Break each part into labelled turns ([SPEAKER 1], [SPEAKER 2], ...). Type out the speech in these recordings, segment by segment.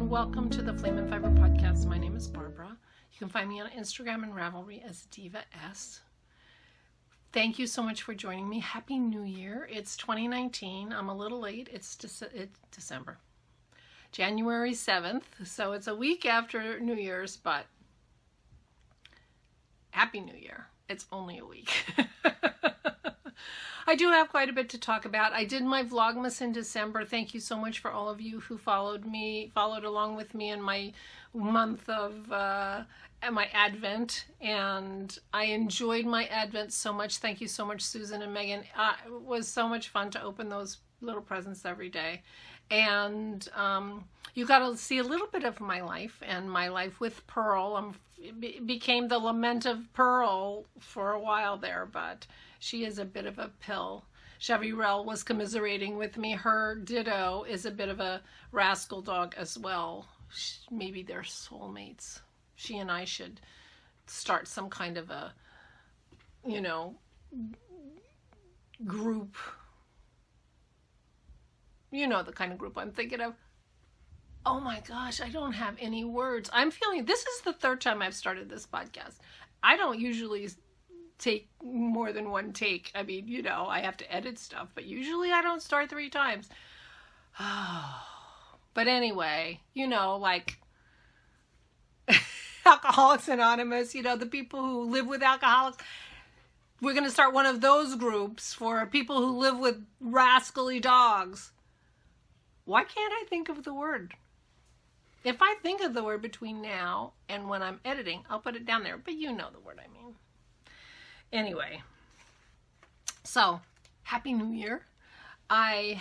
[SPEAKER 1] and welcome to the Flame and Fiber podcast. My name is Barbara. You can find me on Instagram and Ravelry as Diva S. Thank you so much for joining me. Happy New Year. It's 2019. I'm a little late. It's December. January 7th. So it's a week after New Year's, but Happy New Year. It's only a week. I do have quite a bit to talk about. I did my vlogmas in December. Thank you so much for all of you who followed along with me in my month of my Advent, and I enjoyed my Advent so much. Thank you so much, Susan and Megan. It was so much fun to open those little presents every day, and you got to see a little bit of my life and my life with Pearl. It became the lament of Pearl for a while there, but she is a bit of a pill. Chevy Rell was commiserating with me. Her ditto is a bit of a rascal dog as well. Maybe they're soulmates. She and I should start some kind of a, group. You know the kind of group I'm thinking of. Oh my gosh, I don't have any words. This is the third time I've started this podcast. I don't usually take more than one take. I mean, I have to edit stuff, but usually I don't start 3 times. But anyway, like Alcoholics Anonymous, the people who live with alcoholics. We're going to start one of those groups for people who live with rascally dogs. Why can't I think of the word? If I think of the word between now and when I'm editing, I'll put it down there, but you know the word I mean. Anyway, so Happy New Year. I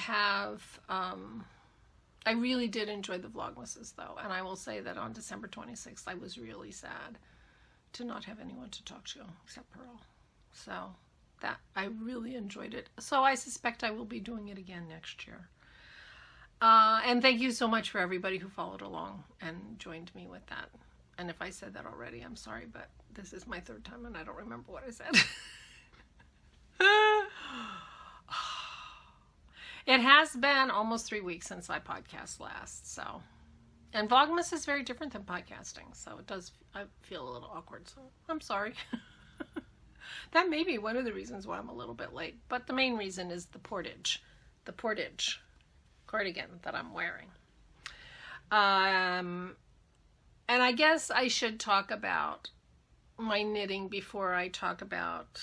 [SPEAKER 1] really did enjoy the vlogmases though, and I will say that on December 26th, I was really sad to not have anyone to talk to except Pearl. So that I really enjoyed it. So I suspect I will be doing it again next year. And thank you so much for everybody who followed along and joined me with that. And if I said that already, I'm sorry, but this is my 3rd time and I don't remember what I said. It has been almost 3 weeks since I podcast last, so. And Vlogmas is very different than podcasting, so I feel a little awkward, so I'm sorry. That may be one of the reasons why I'm a little bit late, but the main reason is the Portage cardigan that I'm wearing. And I guess I should talk about my knitting before I talk about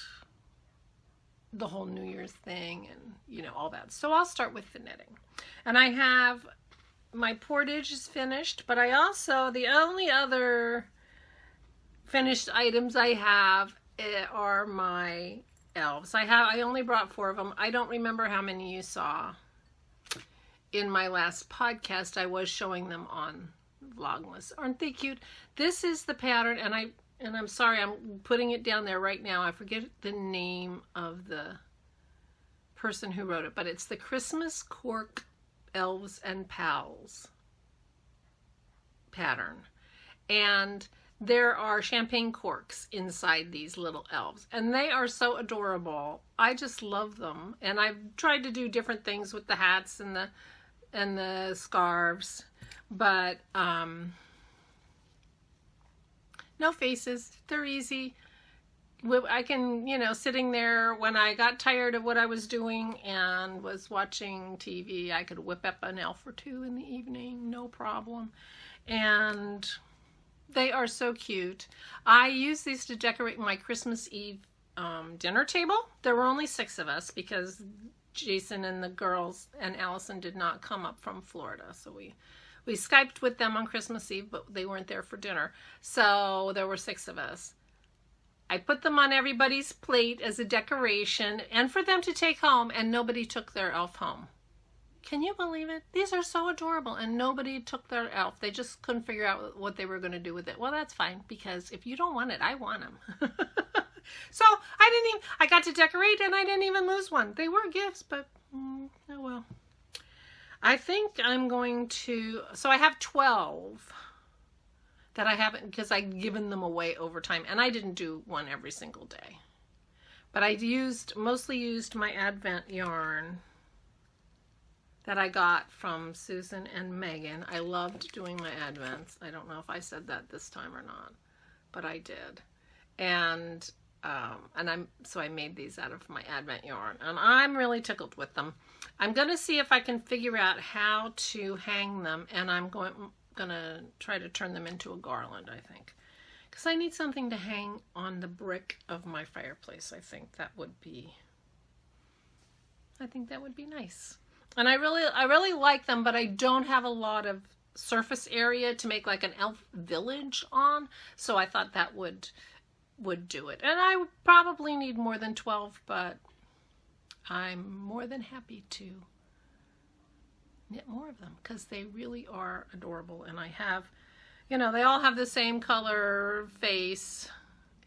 [SPEAKER 1] the whole New Year's thing and, all that. So I'll start with the knitting. And I have, my Portage is finished, but I also, the only other finished items I have are my elves. I only brought 4 of them. I don't remember how many you saw. In my last podcast, I was showing them on Vlogmas. Aren't they cute? This is the pattern, and I'm sorry, I'm putting it down there right now. I forget the name of the person who wrote it, but it's the Christmas Cork Elves and Pals pattern. And there are champagne corks inside these little elves, and they are so adorable. I just love them, and I've tried to do different things with the hats and the scarves, but no faces. They're easy. I can, sitting there when I got tired of what I was doing and was watching TV, I could whip up an elf or 2 in the evening, no problem. And they are so cute. I use these to decorate my Christmas Eve dinner table. There were only 6 of us because Jason and the girls and Allison did not come up from Florida. So we Skyped with them on Christmas Eve, but they weren't there for dinner. So there were 6 of us. I put them on everybody's plate as a decoration and for them to take home, and nobody took their elf home. Can you believe it? These are so adorable, and nobody took their elf. They just couldn't figure out what they were going to do with it. Well, that's fine, because if you don't want it, I want them. So I got to decorate, and I didn't even lose one. They were gifts, but oh well. I think I'm going to, so I have 12 that I haven't, because I've given them away over time, and I didn't do one every single day. But I mostly used my Advent yarn that I got from Susan and Megan. I loved doing my advents. I don't know if I said that this time or not, but I did. And I made these out of my advent yarn, and I'm really tickled with them. I'm going to see if I can figure out how to hang them, and I'm going to try to turn them into a garland, I think. Because I need something to hang on the brick of my fireplace. I think that would be nice. And I really like them, but I don't have a lot of surface area to make like an elf village on, so I thought that would do it. And I would probably need more than 12, but I'm more than happy to knit more of them because they really are adorable. And I have, you know, they all have the same color face,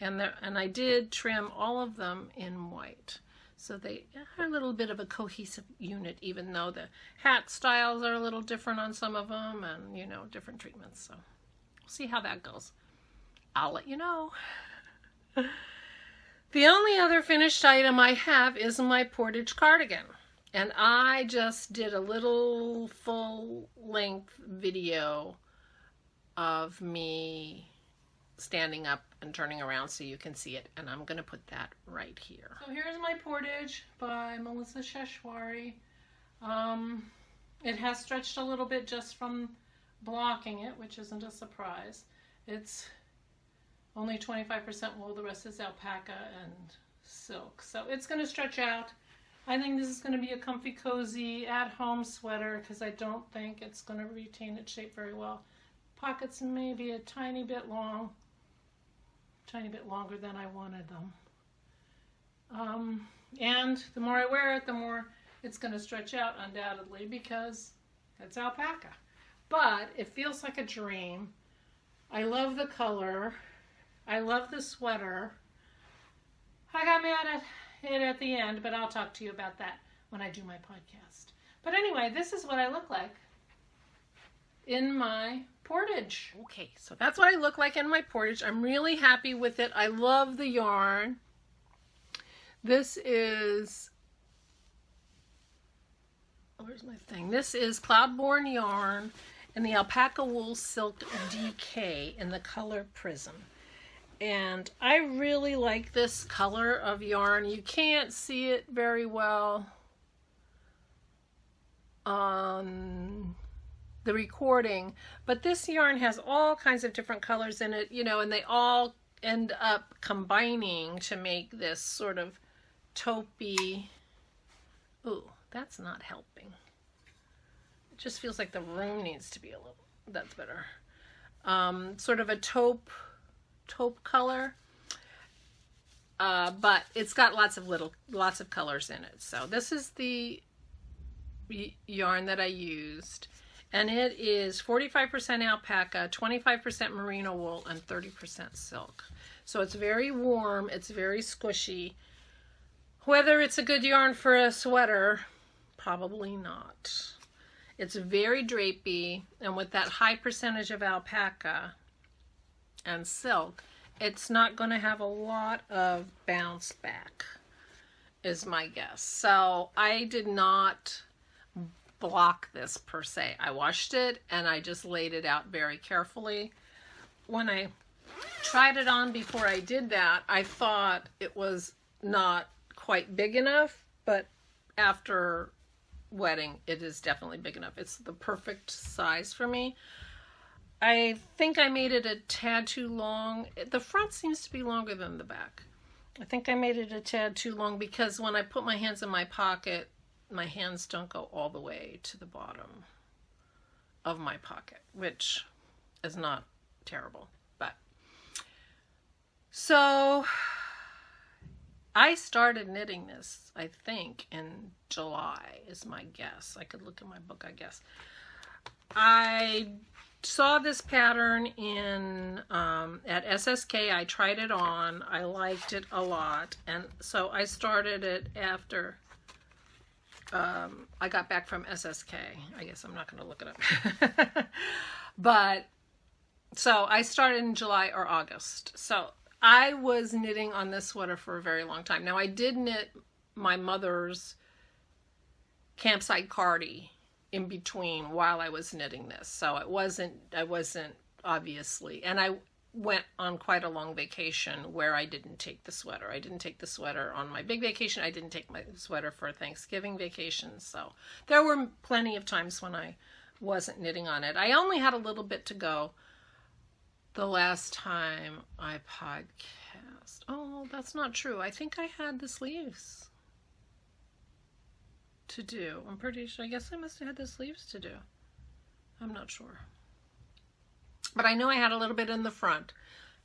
[SPEAKER 1] and I did trim all of them in white. So they are a little bit of a cohesive unit, even though the hat styles are a little different on some of them, and, you know, different treatments. So we'll see how that goes. I'll let you know. The only other finished item I have is my Portage cardigan. And I just did a little full-length video of me standing up and turning around so you can see it, and I'm going to put that right here. So here's my Portage by Melissa Sheshwari. It has stretched a little bit just from blocking it, which isn't a surprise. It's only 25% wool, the rest is alpaca and silk. So it's going to stretch out. I think this is going to be a comfy, cozy, at-home sweater because I don't think it's going to retain its shape very well. Pockets may be a tiny bit long. Tiny bit longer than I wanted them. And the more I wear it, the more it's going to stretch out, undoubtedly, because it's alpaca. But it feels like a dream. I love the color. I love the sweater. I got mad at it at the end, but I'll talk to you about that when I do my podcast. But anyway, this is what I look like in my Portage. Okay, so that's what I look like in my Portage. I'm really happy with it. I love the yarn. This is, where's my thing? This is Cloudborn yarn and the alpaca wool silk DK in the color Prism. And I really like this color of yarn. You can't see it very well on the recording, but this yarn has all kinds of different colors in it, you know, and they all end up combining to make this sort of taupey. Ooh, that's not helping. It just feels like the room needs to be a little, that's better. Sort of a taupe color, but it's got lots of colors in it. So this is the yarn that I used. And it is 45% alpaca, 25% merino wool, and 30% silk. So it's very warm, it's very squishy. Whether it's a good yarn for a sweater, probably not. It's very drapey, and with that high percentage of alpaca and silk, it's not going to have a lot of bounce back, is my guess. So I did not block this per se. I washed it and I just laid it out very carefully. When I tried it on before I did that, I thought it was not quite big enough, but after wetting, it is definitely big enough. It's the perfect size for me. I think I made it a tad too long. The front seems to be longer than the back. I think I made it a tad too long because when I put my hands in my pocket, my hands don't go all the way to the bottom of my pocket, which is not terrible. But so I started knitting this, I think, in July is my guess. I could look in my book, I guess. I saw this pattern in at SSK. I tried it on. I liked it a lot, and so I started it after I got back from SSK. I guess I'm not going to look it up. But so I started in July or August. So I was knitting on this sweater for a very long time. Now I did knit my mother's campsite cardie in between while I was knitting this. So I wasn't obviously, and I went on quite a long vacation where I didn't take the sweater. I didn't take the sweater on my big vacation. I didn't take my sweater for Thanksgiving vacation. So there were plenty of times when I wasn't knitting on it. I only had a little bit to go the last time I podcast. Oh, that's not true. I think I had the sleeves to do. I'm pretty sure. I guess I must have had the sleeves to do. I'm not sure. But I know I had a little bit in the front.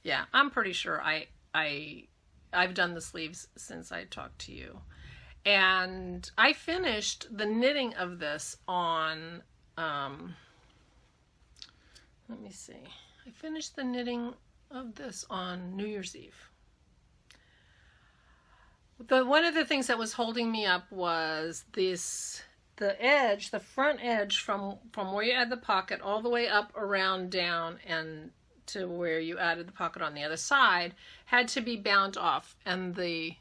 [SPEAKER 1] Yeah, I'm pretty sure I've done the sleeves since I talked to you. And I finished the knitting of this on, let me see. I finished the knitting of this on New Year's Eve. One of the things that was holding me up was this, the edge, the front edge from where you add the pocket all the way up, around, down, and to where you added the pocket on the other side had to be bound off. And the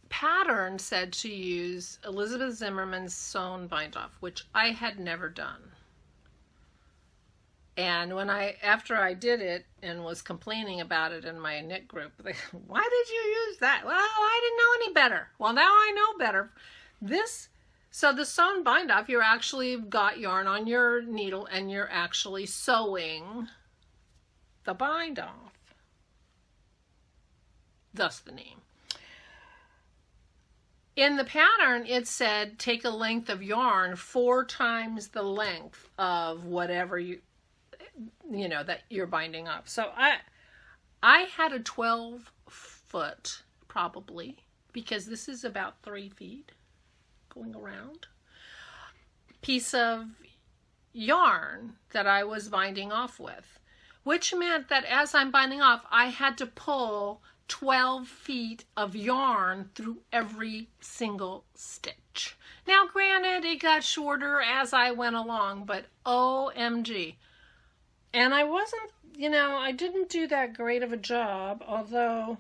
[SPEAKER 1] pattern said to use Elizabeth Zimmerman's sewn bind off, which I had never done. And after I did it and was complaining about it in my knit group, why did you use that? Well, I didn't know any better. Well, now I know better. So the sewn bind off, you're actually got yarn on your needle and you're actually sewing the bind off. Thus the name. In the pattern, it said take a length of yarn 4 times the length of whatever that you're binding up. So I had a 12-foot, probably, because this is about 3 feet going around, piece of yarn that I was binding off with, which meant that as I'm binding off, I had to pull 12 feet of yarn through every single stitch. Now, granted, it got shorter as I went along, but OMG. And I wasn't, I didn't do that great of a job, although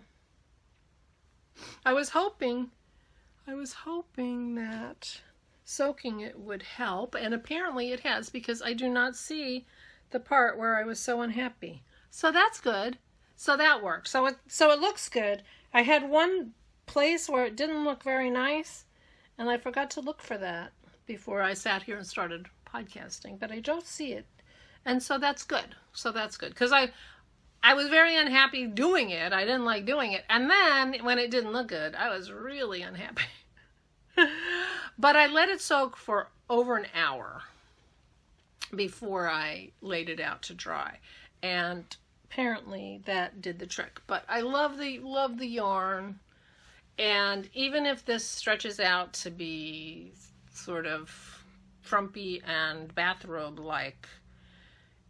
[SPEAKER 1] I was hoping that soaking it would help, and apparently it has, because I do not see the part where I was so unhappy. So that's good. So that works. So it looks good. I had one place where it didn't look very nice, and I forgot to look for that before I sat here and started podcasting, but I don't see it. And so that's good. So that's good. Because I was very unhappy doing it. I didn't like doing it. And then when it didn't look good, I was really unhappy. But I let it soak for over an hour before I laid it out to dry. And apparently that did the trick. But I love the yarn. And even if this stretches out to be sort of frumpy and bathrobe-like,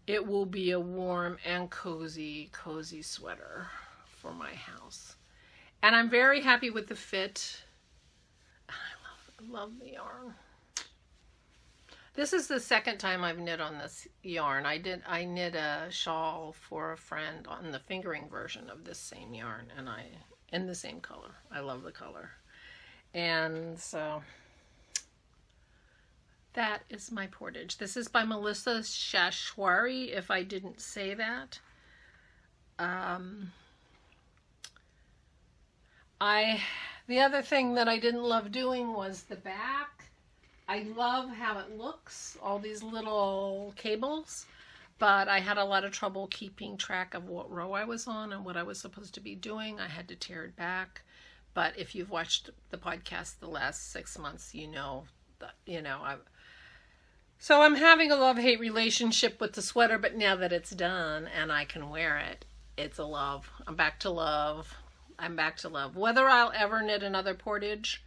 [SPEAKER 1] it will be a warm and cozy sweater for my house. And I'm very happy with the fit. I love the yarn. This is the second time I've knit on this yarn. I knit a shawl for a friend on the fingering version of this same yarn, and in the same color. I love the color. And so that is my Portage. This is by Melissa Shashwari, if I didn't say that. The other thing that I didn't love doing was the back. I love how it looks, all these little cables, but I had a lot of trouble keeping track of what row I was on and what I was supposed to be doing. I had to tear it back. But if you've watched the podcast the last 6 months, so I'm having a love-hate relationship with the sweater, but now that it's done and I can wear it, it's a love. I'm back to love. Whether I'll ever knit another Portage,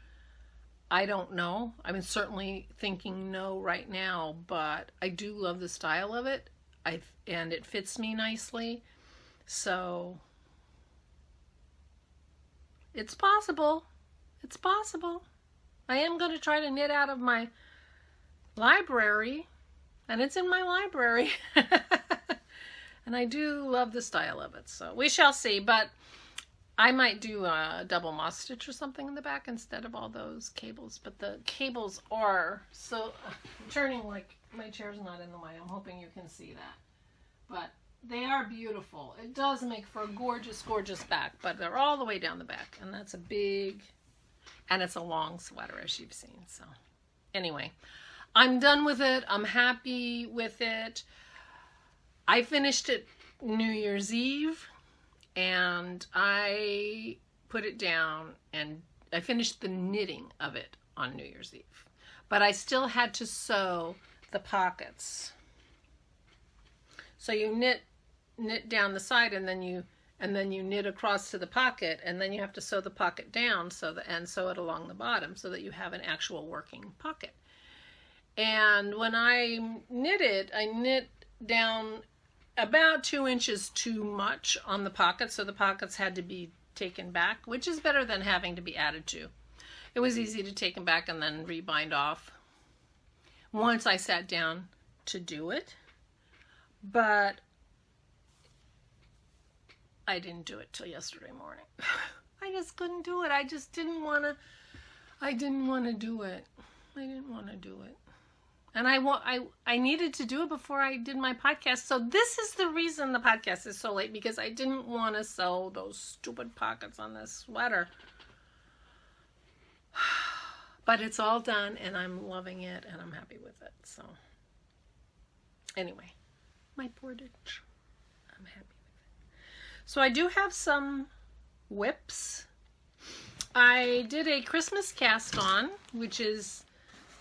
[SPEAKER 1] I don't know. I'm certainly thinking no right now, but I do love the style of it. And it fits me nicely. So it's possible. It's possible. I am going to try to knit out of my library, and it's in my library. And I do love the style of it, so we shall see. But I might do a double moss stitch or something in the back instead of all those cables, but the cables are so, I'm turning like my chair's not in the way. I'm hoping you can see that. But they are beautiful. It does make for a gorgeous, gorgeous back, but they're all the way down the back, and that's a big, and it's a long sweater as you've seen. So anyway, I'm done with it. I'm happy with it. I finished it New Year's Eve, and I put it down, and I finished the knitting of it on New Year's Eve. But I still had to sew the pockets. So you knit down the side, and then you knit across to the pocket, and then you have to sew the pocket down and sew it along the bottom so that you have an actual working pocket. And when I knit it, I knit down about 2 inches too much on the pocket, so the pockets had to be taken back, which is better than having to be added to. It was easy to take them back and then rebind off once I sat down to do it, but I didn't do it till yesterday morning. I just couldn't do it. I just didn't want to. I didn't want to do it. I didn't want to do it. And I needed to do it before I did my podcast. So this is the reason the podcast is so late, because I didn't want to sew those stupid pockets on this sweater. But it's all done, and I'm loving it, and I'm happy with it. So anyway, my Portage. I'm happy with it. So I do have some whips. I did a Christmas cast on, which is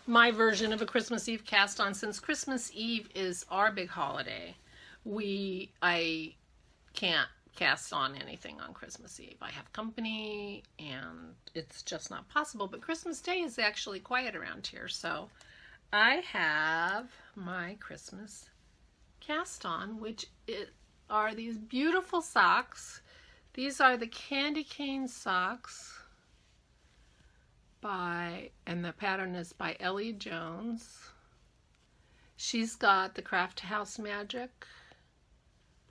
[SPEAKER 1] my version of a Christmas Eve cast on. Since Christmas Eve is our big holiday, I can't cast on anything on Christmas Eve. I have company and it's just not possible, but Christmas Day is actually quiet around here, so I have my Christmas cast on, which are these beautiful socks. These are the candy cane socks and the pattern is by Ellie Jones. She's got the Craft House Magic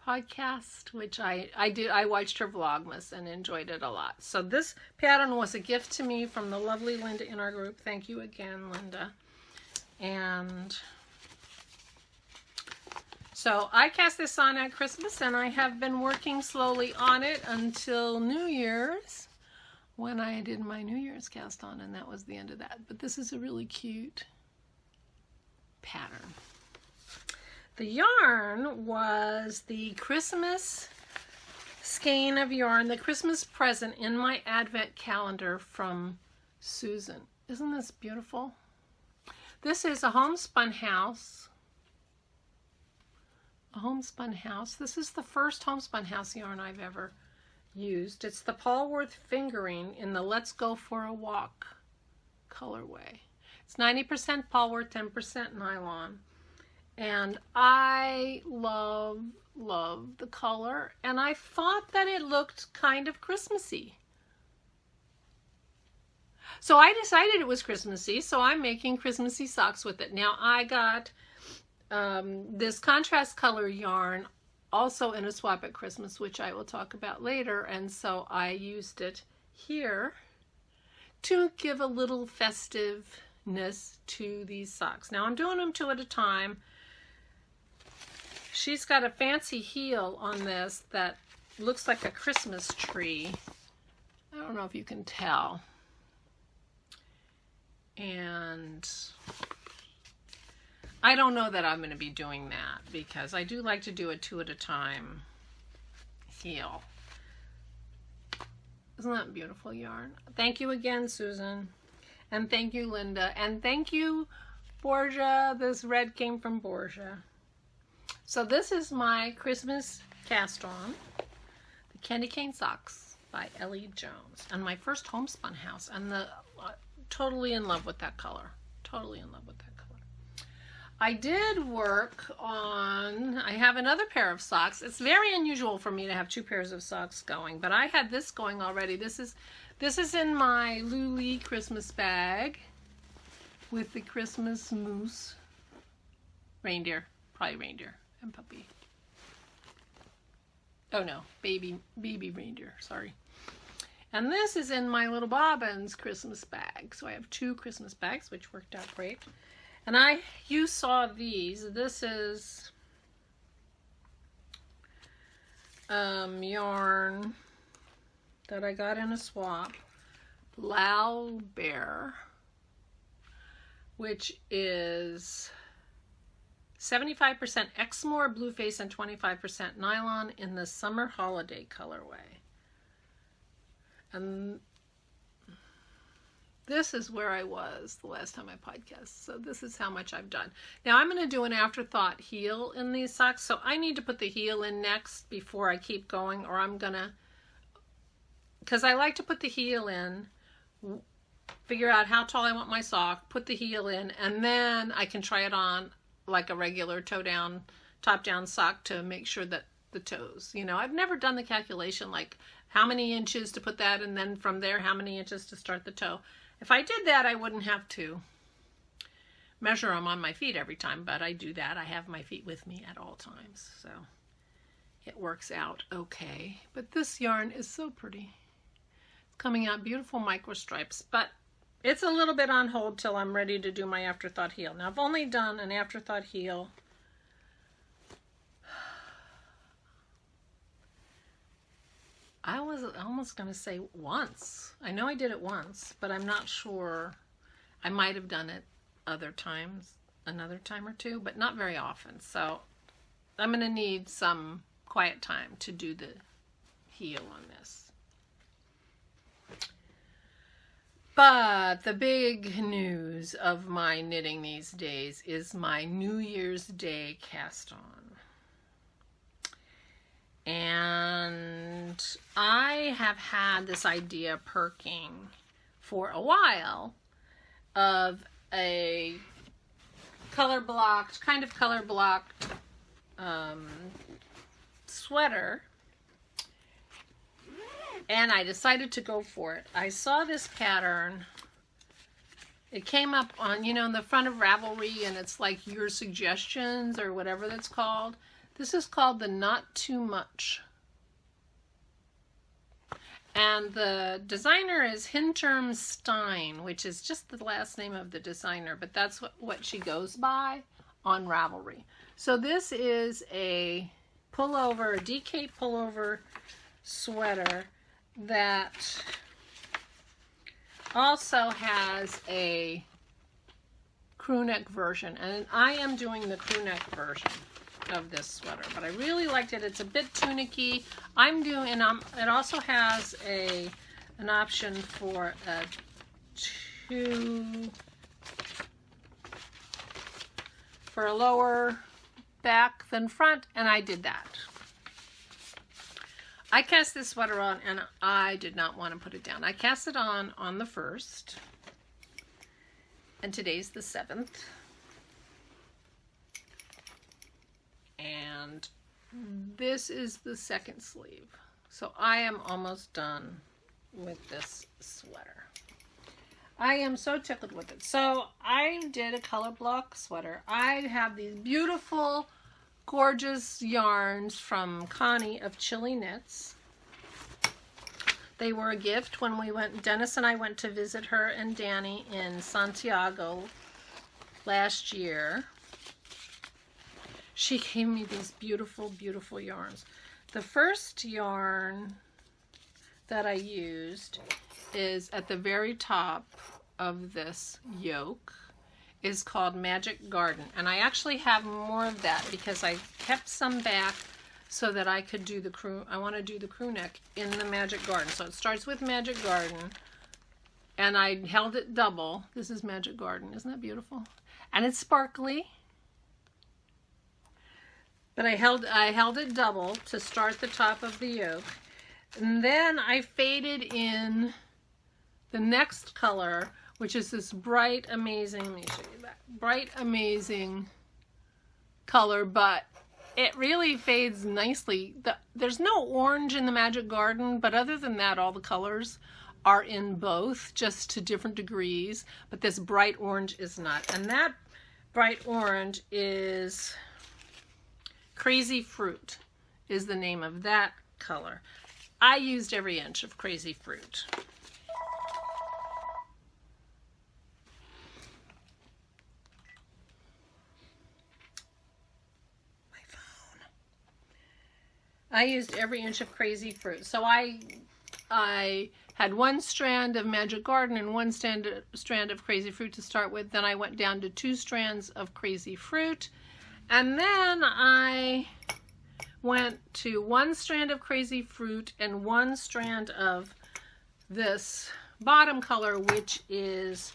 [SPEAKER 1] podcast, which I watched her vlogmas and enjoyed it a lot. So this pattern was a gift to me from the lovely Linda in our group. Thank you again, Linda. And so I cast this on at Christmas, and I have been working slowly on it until New Year's, when I did my New Year's cast on, and that was the end of that. But this is a really cute pattern. The yarn was the Christmas skein of yarn, the Christmas present in my Advent calendar from Susan. Isn't this beautiful? This is a homespun house. A homespun house. This is the first homespun house yarn I've ever used. It's the Polworth fingering in the Let's Go for a Walk colorway. It's 90% Polworth, 10% nylon. And I love the color, and I thought that it looked kind of Christmassy. So I decided it was Christmassy, so I'm making Christmassy socks with it. Now I got this contrast color yarn also in a swap at Christmas, which I will talk about later, and so I used it here to give a little festiveness to these socks. Now I'm doing them 2 at a time. She's got a fancy heel on this that looks like a Christmas tree. I don't know if you can tell. And I don't know that I'm going to be doing that, because I do like to do a 2 at a time heel. Isn't that beautiful yarn? Thank you again, Susan. And thank you, Linda. And thank you, Portage. This red came from Portage. So this is my Christmas cast on, the Candy Cane Socks by Ellie Jones. And my first homespun house. And totally in love with that color. Totally in love with that color. I did work on, I have another pair of socks. It's very unusual for me to have 2 pairs of socks going, but I had this going already. This is in my Luli Christmas bag with the Christmas moose. Reindeer, probably reindeer and puppy. Oh no, baby reindeer, sorry. And this is in my little bobbins Christmas bag. So I have 2 Christmas bags, which worked out great. And you saw these. This is yarn that I got in a swap. Bear, which is 75% Exmoor Blueface and 25% nylon in the summer holiday colorway. And this is where I was the last time I podcast. So this is how much I've done. Now I'm going to do an afterthought heel in these socks. So I need to put the heel in next before I keep going, or I'm going to, because I like to put the heel in, figure out how tall I want my sock, put the heel in, and then I can try it on like a regular top down sock to make sure that the toes, you know, I've never done the calculation like how many inches to put that, and then from there how many inches to start the toe. If I did that, I wouldn't have to measure them on my feet every time, but I do that. I have my feet with me at all times, so it works out okay. But this yarn is so pretty. It's coming out beautiful micro stripes, but it's a little bit on hold till I'm ready to do my afterthought heel. Now I've only done an afterthought heel I was almost going to say once. I know I did it once, but I'm not sure. I might have done it other times, another time or two, but not very often. So I'm going to need some quiet time to do the heel on this. But the big news of my knitting these days is my New Year's Day cast on. And I have had this idea perking for a while of a color blocked sweater, and I decided to go for it. I saw this pattern. It came up on, you know, in the front of Ravelry, and it's like your suggestions or whatever that's called. This is called the Not Too Much. And the designer is Hinterm Stein, which is just the last name of the designer, but that's what she goes by on Ravelry. So this is a pullover, a DK pullover sweater that also has a crew neck version. And I am doing the crew neck version of this sweater, but I really liked it. It's a bit tunicky. It also has an option for a lower back than front, and I did that. I cast this sweater on, and I did not want to put it down. I cast it on the 1st, and today's the 7th. And this is the 2nd sleeve. So I am almost done with this sweater. I am so tickled with it. So I did a color block sweater. I have these beautiful, gorgeous yarns from Connie of Chili Knits. They were a gift when Dennis and I went to visit her and Danny in Santiago last year. She gave me these beautiful, beautiful yarns. The first yarn that I used is at the very top of this yoke, is called Magic Garden. And I actually have more of that because I kept some back so that I could do I want to do the crew neck in the Magic Garden. So it starts with Magic Garden, and I held it double. This is Magic Garden. Isn't that beautiful? And it's sparkly. But I held it double to start the top of the yoke. And then I faded in the next color, which is this bright, amazing, let me show you that, bright, amazing color, but it really fades nicely. There's no orange in the Magic Garden, but other than that, all the colors are in both, just to different degrees, but this bright orange is not. And that bright orange is Crazy Fruit, is the name of that color. I used every inch of Crazy Fruit. My phone. I used every inch of Crazy Fruit. So I had one strand of Magic Garden and one strand of Crazy Fruit to start with. Then I went down to 2 strands of Crazy Fruit. And then I went to 1 strand of Crazy Fruit and 1 strand of this bottom color, which is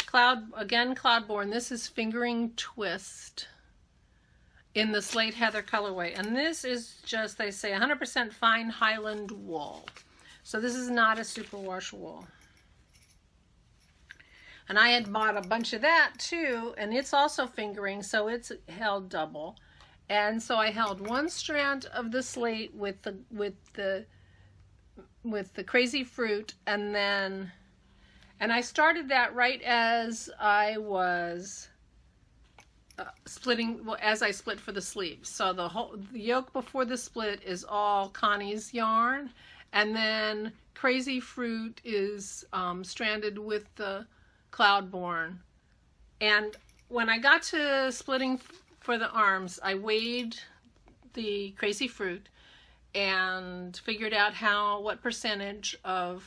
[SPEAKER 1] Cloudborne. This is Fingering Twist in the Slate Heather colorway. And this is just, they say, 100% fine Highland wool. So this is not a superwash wool. And I had bought a bunch of that too, and it's also fingering, so it's held double. And so I held 1 strand of the slate with the Crazy Fruit, and I started that right as I was splitting, well, as I split for the sleeves. So the yoke before the split is all Connie's yarn, and then Crazy Fruit is stranded with the Cloudborne. And when I got to splitting for the arms, I weighed the Crazy Fruit and figured out what percentage of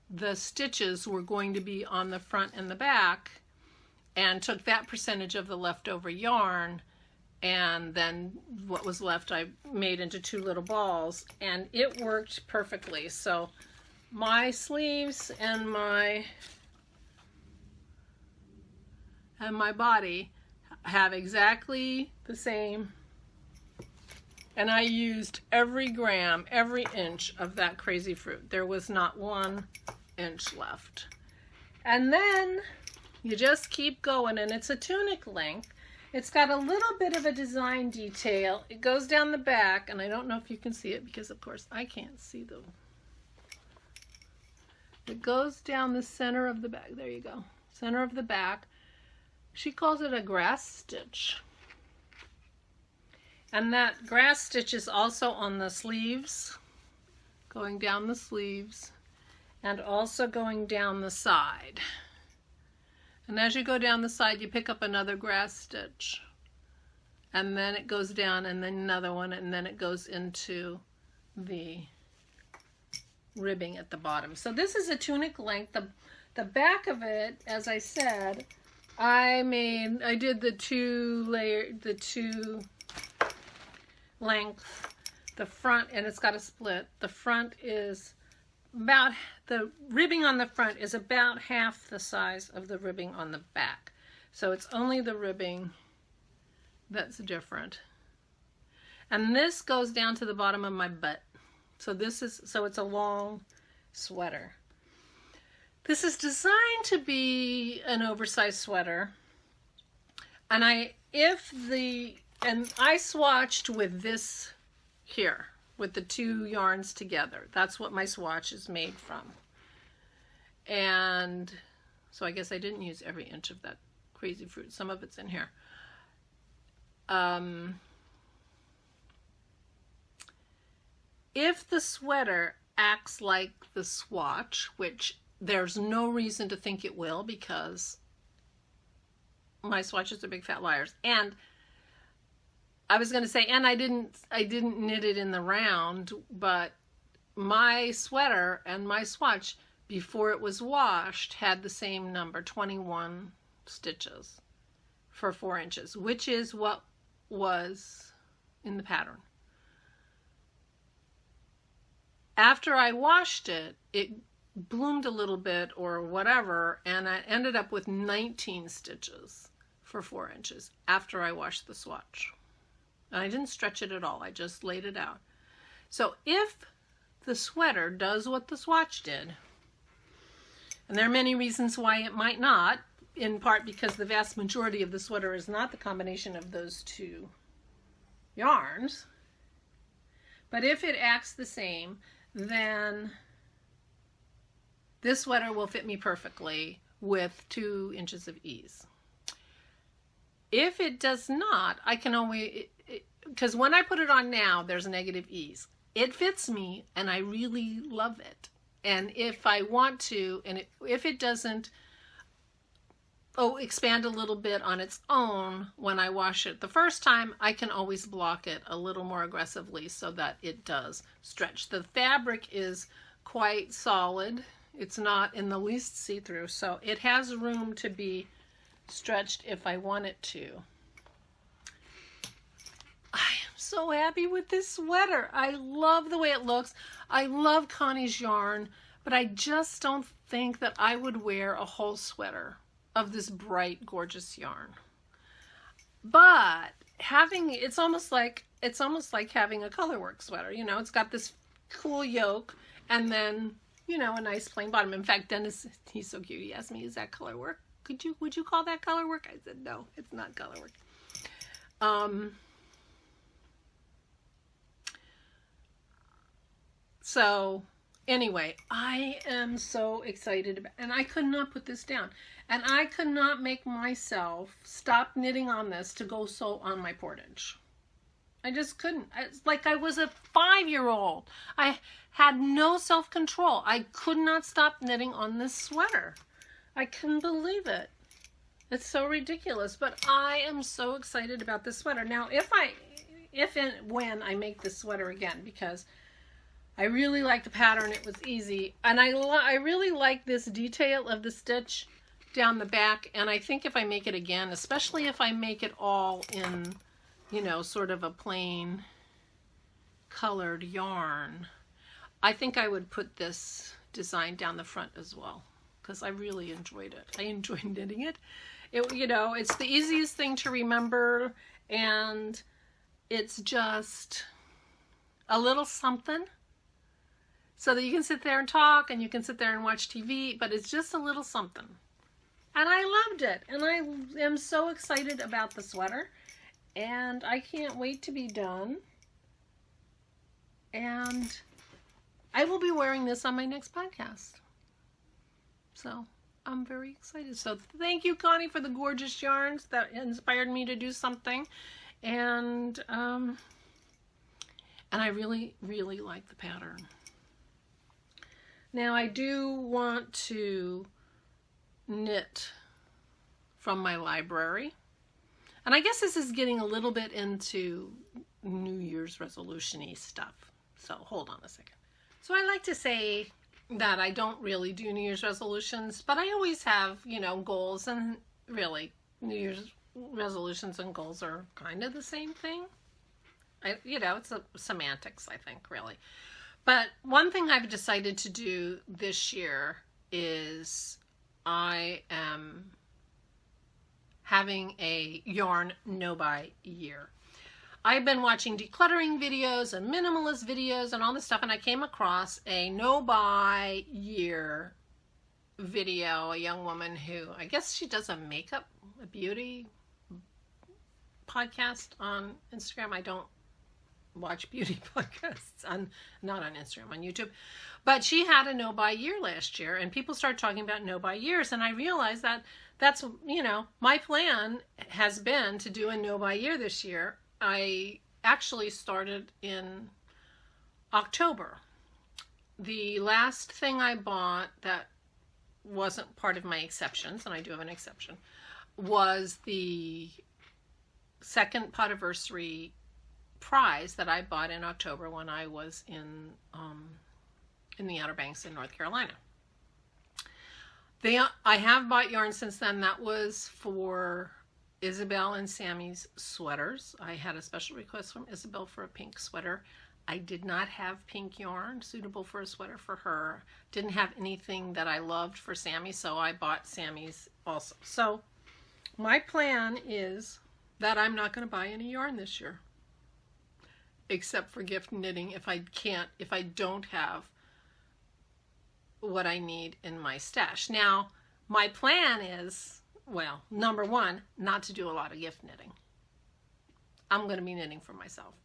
[SPEAKER 1] the stitches were going to be on the front and the back, and took that percentage of the leftover yarn, and then what was left I made into 2 little balls, and it worked perfectly. So my sleeves and my body have exactly the same, and I used every gram, every inch of that Crazy Fruit. There was not 1 inch left. And then you just keep going, and it's a tunic length. It's got a little bit of a design detail. It goes down the back, and I don't know if you can see it because of course I can't see them. It goes down the center of the back. There you go. Center of the back. She calls it a grass stitch. And that grass stitch is also on the sleeves, going down the sleeves, and also going down the side. And as you go down the side, you pick up another grass stitch. And then it goes down, and then another one, and then it goes into the ribbing at the bottom. So this is a tunic length. The back of it, as I said, I did the 2 length, the front, and it's got a split. The front is the ribbing on the front is about half the size of the ribbing on the back. So it's only the ribbing that's different. And this goes down to the bottom of my butt. So it's a long sweater. This is designed to be an oversized sweater. And I swatched with this here, with the 2 yarns together. That's what my swatch is made from. And so I guess I didn't use every inch of that Crazy Fruit. Some of it's in here. If the sweater acts like the swatch, which there's no reason to think it will, because my swatches are big fat liars. And I was going to say, and I didn't knit it in the round, but my sweater and my swatch, before it was washed, had the same number, 21 stitches for 4 inches, which is what was in the pattern. After I washed it, it bloomed a little bit or whatever, and I ended up with 19 stitches for 4 inches after I washed the swatch. And I didn't stretch it at all. I just laid it out. So if the sweater does what the swatch did, and there are many reasons why it might not, in part because the vast majority of the sweater is not the combination of those 2 yarns, but if it acts the same, then this sweater will fit me perfectly with 2 inches of ease. If it does not, I can only, because when I put it on now, there's negative ease. it fits me and I really love it. And if I want to, and if it doesn't expand a little bit on its own when I wash it the first time, I can always block it a little more aggressively so that it does stretch. The fabric is quite solid. It's not in the least see-through, so it has room to be stretched if I want it to. I am so happy with this sweater. I love the way it looks. I love Connie's yarn, but I just don't think that I would wear a whole sweater of this bright, gorgeous yarn. But it's almost like having a colorwork sweater. You know, it's got this cool yoke and then, you know, a nice plain bottom. In fact, Dennis, he's so cute. He asked me, "Is that colorwork? Would you call that colorwork?" I said, "No, it's not colorwork." So anyway, I am so excited and I could not put this down. And I could not make myself stop knitting on this to go sew on my Portage. I just couldn't. It's like I was a 5-year-old. I had no self-control. I could not stop knitting on this sweater. I couldn't believe it. It's so ridiculous, but I am so excited about this sweater. Now, if and when I make this sweater again, because I really like the pattern, it was easy, and I really like this detail of the stitch down the back, and I think if I make it again, especially if I make it all in, you know, sort of a plain colored yarn, I think I would put this design down the front as well, because I really enjoyed it. I enjoyed knitting it. You know, it's the easiest thing to remember, and it's just a little something so that you can sit there and talk and you can sit there and watch TV, but it's just a little something. And I loved it, and I am so excited about the sweater, and I can't wait to be done. And I will be wearing this on my next podcast. So I'm very excited. So thank you, Connie, for the gorgeous yarns that inspired me to do something. And I really, really like the pattern. Now I do want to knit from my library. And I guess this is getting a little bit into New Year's resolution-y stuff. So hold on a second. So I like to say that I don't really do New Year's resolutions, but I always have, you know, goals, and really New Year's resolutions and goals are kind of the same thing. You know, it's semantics, I think, really. But one thing I've decided to do this year is I am having a yarn no-buy year. I've been watching decluttering videos and minimalist videos and all this stuff, and I came across a no-buy year video, a young woman who, I guess she does a beauty podcast on Instagram. I don't watch beauty podcasts, not on Instagram, on YouTube. But she had a no-buy year last year, and people started talking about no-buy years, and I realized that that's, you know, my plan has been to do a no-buy year this year. I actually started in October. The last thing I bought that wasn't part of my exceptions, and I do have an exception, was the second Podiversary prize that I bought in October when I was in the Outer Banks in North Carolina. I have bought yarn since then. That was for Isabel and Sammy's sweaters. I had a special request from Isabel for a pink sweater. I did not have pink yarn suitable for a sweater for her. Didn't have anything that I loved for Sammy, so I bought Sammy's also. So my plan is that I'm not going to buy any yarn this year, except for gift knitting if I don't have what I need in my stash. Now, my plan is, well, number one, not to do a lot of gift knitting. I'm going to be knitting for myself.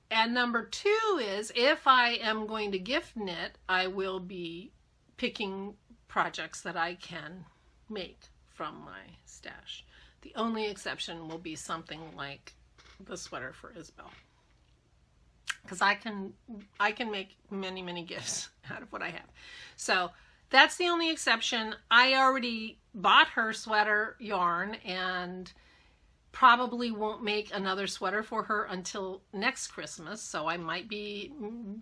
[SPEAKER 1] And number two is, if I am going to gift knit, I will be picking projects that I can make from my stash. The only exception will be something like the sweater for Isabel. because I can make many gifts out of what I have. So that's the only exception. I already bought her sweater yarn and probably won't make another sweater for her until next Christmas. So I might be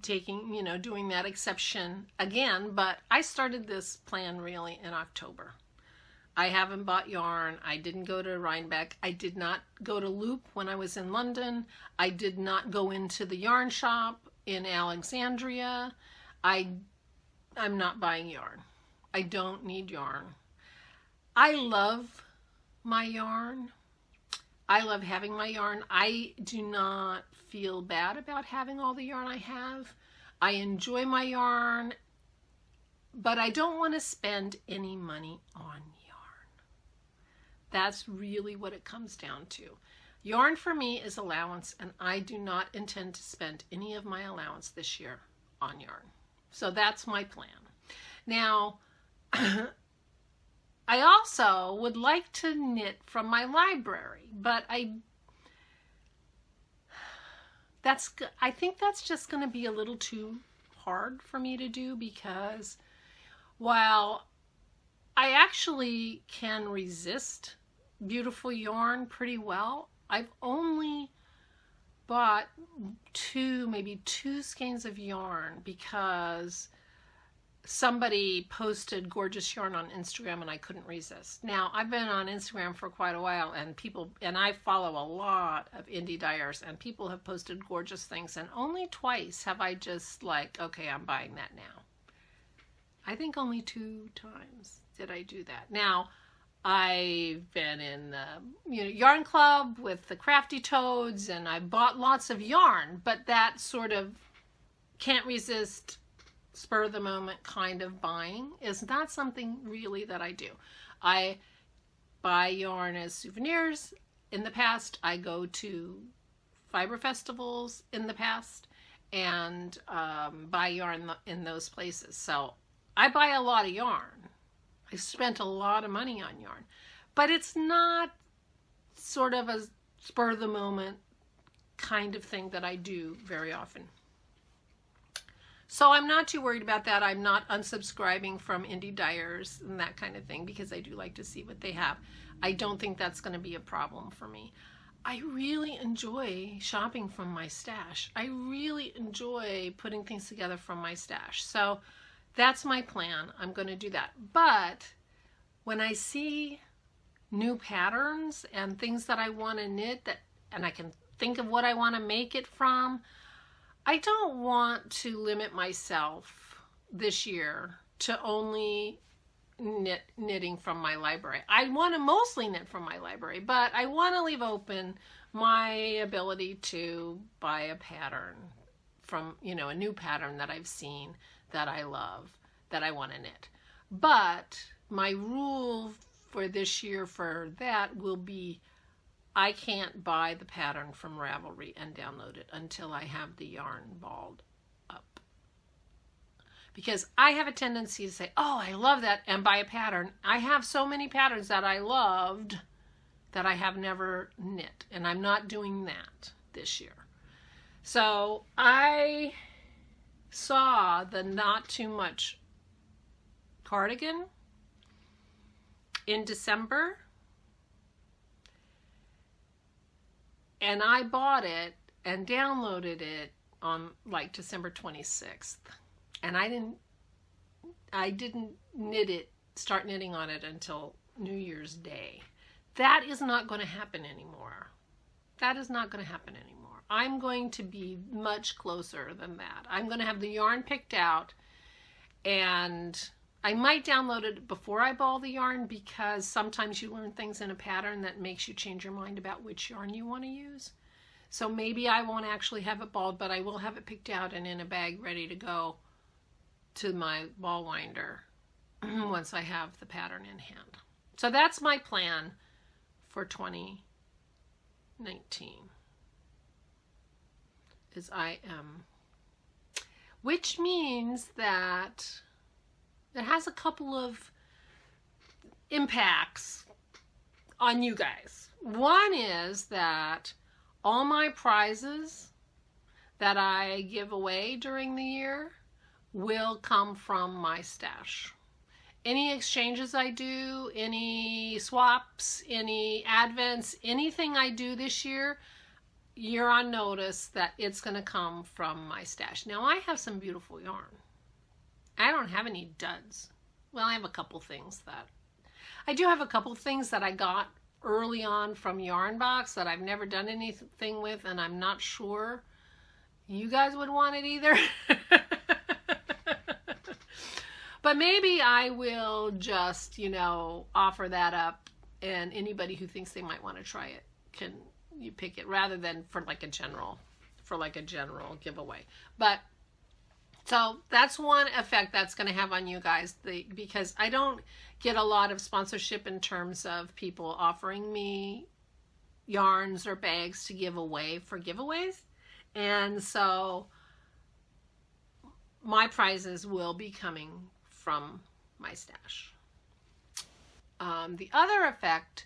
[SPEAKER 1] taking, doing that exception again. But I started this plan really in October. I haven't bought yarn. I didn't go to Rhinebeck. I did not go to Loop when I was in London. I did not go into the yarn shop in Alexandria. I'm not buying yarn. I don't need yarn. I love my yarn. I love having my yarn. I do not feel bad about having all the yarn I have. I enjoy my yarn, but I don't want to spend any money on yarn. That's really what it comes down to. Yarn for me is allowance, and I do not intend to spend any of my allowance this year on yarn. So that's my plan. Now, I also would like to knit from my library, but I think that's just going to be a little too hard for me to do, because while I actually can resist beautiful yarn pretty well, I've only bought maybe two skeins of yarn because somebody posted gorgeous yarn on Instagram and I couldn't resist. Now, I've been on Instagram for quite a while, and I follow a lot of indie dyers, and people have posted gorgeous things, and only twice have I just okay, I'm buying that now. I think only 2 times did I do that. Now, I've been in the yarn club with the Crafty Toads, and I bought lots of yarn, but that sort of can't resist, spur of the moment kind of buying is not something really that I do. I buy yarn as souvenirs in the past. I go to fiber festivals in the past and buy yarn in those places. So I buy a lot of yarn. I spent a lot of money on yarn, but it's not sort of a spur of the moment kind of thing that I do very often. So I'm not too worried about that. I'm not unsubscribing from indie dyers and that kind of thing, because I do like to see what they have. I don't think that's going to be a problem for me. I really enjoy shopping from my stash. I really enjoy putting things together from my stash. So that's my plan. I'm going to do that. But when I see new patterns and things that I want to knit, and I can think of what I want to make it from, I don't want to limit myself this year to only knitting from my library. I want to mostly knit from my library, but I want to leave open my ability to buy a pattern from, a new pattern that I've seen that I love, that I want to knit. But my rule for this year for that will be, I can't buy the pattern from Ravelry and download it until I have the yarn balled up. Because I have a tendency to say, oh, I love that, and buy a pattern. I have so many patterns that I loved that I have never knit, and I'm not doing that this year. So I saw the Not Too Much cardigan in December, and I bought it and downloaded it on December 26th. And I didn't start knitting on it until New Year's Day. That is not going to happen anymore. That is not going to happen anymore. I'm going to be much closer than that. I'm going to have the yarn picked out, and I might download it before I ball the yarn, because sometimes you learn things in a pattern that makes you change your mind about which yarn you want to use. So maybe I won't actually have it balled, but I will have it picked out and in a bag ready to go to my ball winder once I have the pattern in hand. So that's my plan for 2019. Which means that it has a couple of impacts on you guys. One is that all my prizes that I give away during the year will come from my stash. Any exchanges I do, any swaps, any advents, anything I do this year, you're on notice that it's going to come from my stash. Now, I have some beautiful yarn. I don't have any duds. Well, I have a couple things that... I do have a couple things that I got early on from Yarn Box that I've never done anything with, and I'm not sure you guys would want it either. But maybe I will just, you know, offer that up, and anybody who thinks they might want to try it can you pick it, rather than for like a general giveaway. But so that's one effect that's going to have on you guys, because I don't get a lot of sponsorship in terms of people offering me yarns or bags to give away for giveaways. And so my prizes will be coming from my stash. The other effect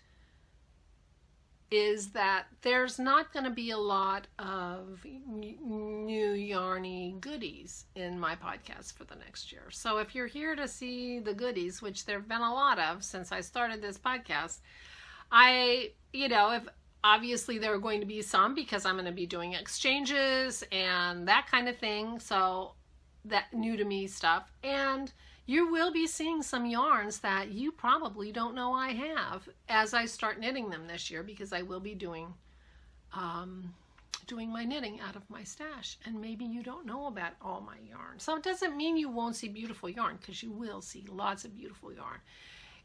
[SPEAKER 1] is that there's not going to be a lot of new yarny goodies in my podcast for the next year. So if you're here to see the goodies, which there have been a lot of since I started this podcast, if obviously there are going to be some, because I'm going to be doing exchanges and that kind of thing. So that new to me stuff. And you will be seeing some yarns that you probably don't know I have as I start knitting them this year, because I will be doing my knitting out of my stash. And maybe you don't know about all my yarn. So it doesn't mean you won't see beautiful yarn, because you will see lots of beautiful yarn.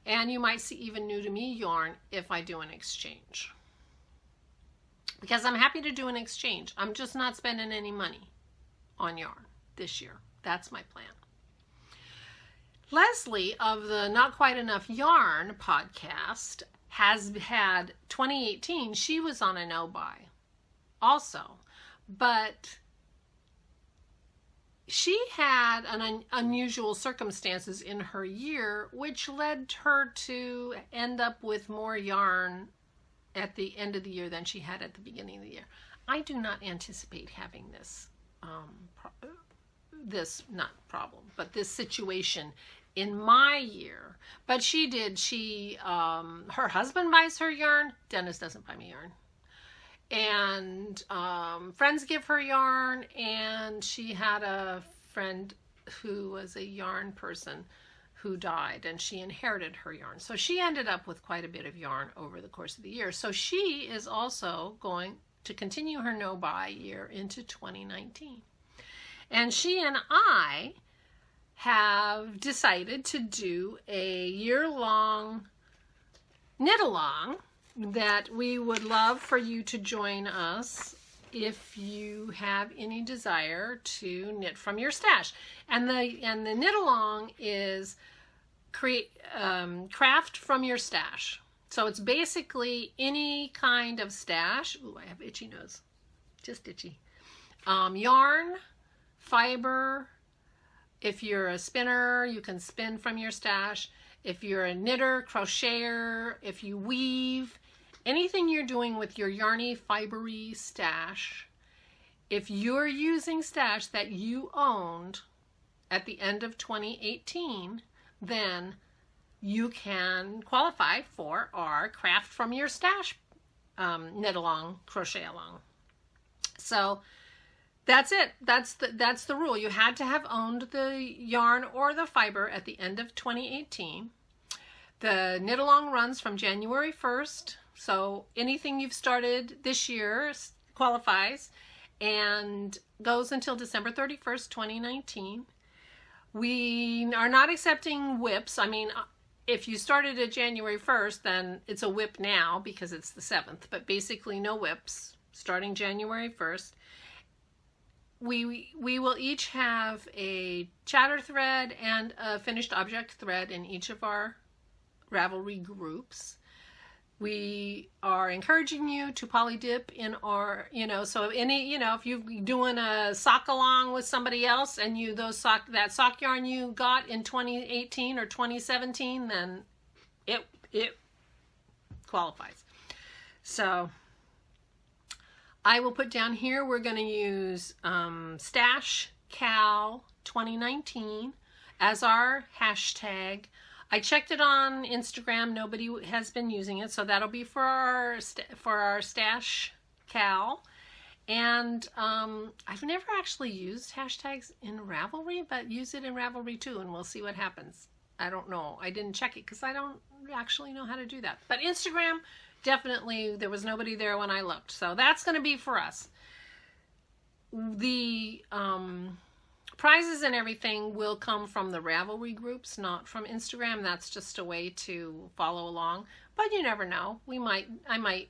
[SPEAKER 1] And you might see even new to me yarn if I do an exchange. Because I'm happy to do an exchange. I'm just not spending any money on yarn this year. That's my plan. Leslie of the Not Quite Enough Yarn podcast has had 2018. She was on a no-buy also, but she had an unusual circumstances in her year, which led her to end up with more yarn at the end of the year than she had at the beginning of the year. I do not anticipate having this this situation in my year. But she did. Her husband buys her yarn. Dennis doesn't buy me yarn. And friends give her yarn. And she had a friend who was a yarn person who died, and she inherited her yarn. So she ended up with quite a bit of yarn over the course of the year. So she is also going to continue her no-buy year into 2019. And she and I have decided to do a year-long knit-along that we would love for you to join us if you have any desire to knit from your stash. And the knit-along is craft from your stash. So it's basically any kind of stash. Ooh, I have itchy nose. Just itchy. Yarn, fiber. If you're a spinner, you can spin from your stash. If you're a knitter, crocheter, if you weave, anything you're doing with your yarny, fibery stash, if you're using stash that you owned at the end of 2018, then you can qualify for our craft from your stash knit along, crochet along. So that's it. That's the rule. You had to have owned the yarn or the fiber at the end of 2018. The knit along runs from January 1st. So anything you've started this year qualifies and goes until December 31st, 2019. We are not accepting whips. I mean, if you started at January 1st, then it's a whip now because it's the 7th, but basically no whips starting January 1st. We will each have a chatter thread and a finished object thread in each of our Ravelry groups. We are encouraging you to poly dip in our, so if you're doing a sock along with somebody else and that sock yarn you got in 2018 or 2017, then it qualifies. So I will put down here, we're going to use Stash Cal 2019 as our hashtag. I checked it on Instagram. Nobody has been using it, so that'll be for our Stash Cal. And I've never actually used hashtags in Ravelry, but use it in Ravelry too, and we'll see what happens. I don't know. I didn't check it because I don't actually know how to do that. But Instagram, definitely, there was nobody there when I looked. So that's going to be for us. The prizes and everything will come from the Ravelry groups, not from Instagram. That's just a way to follow along. But you never know. I might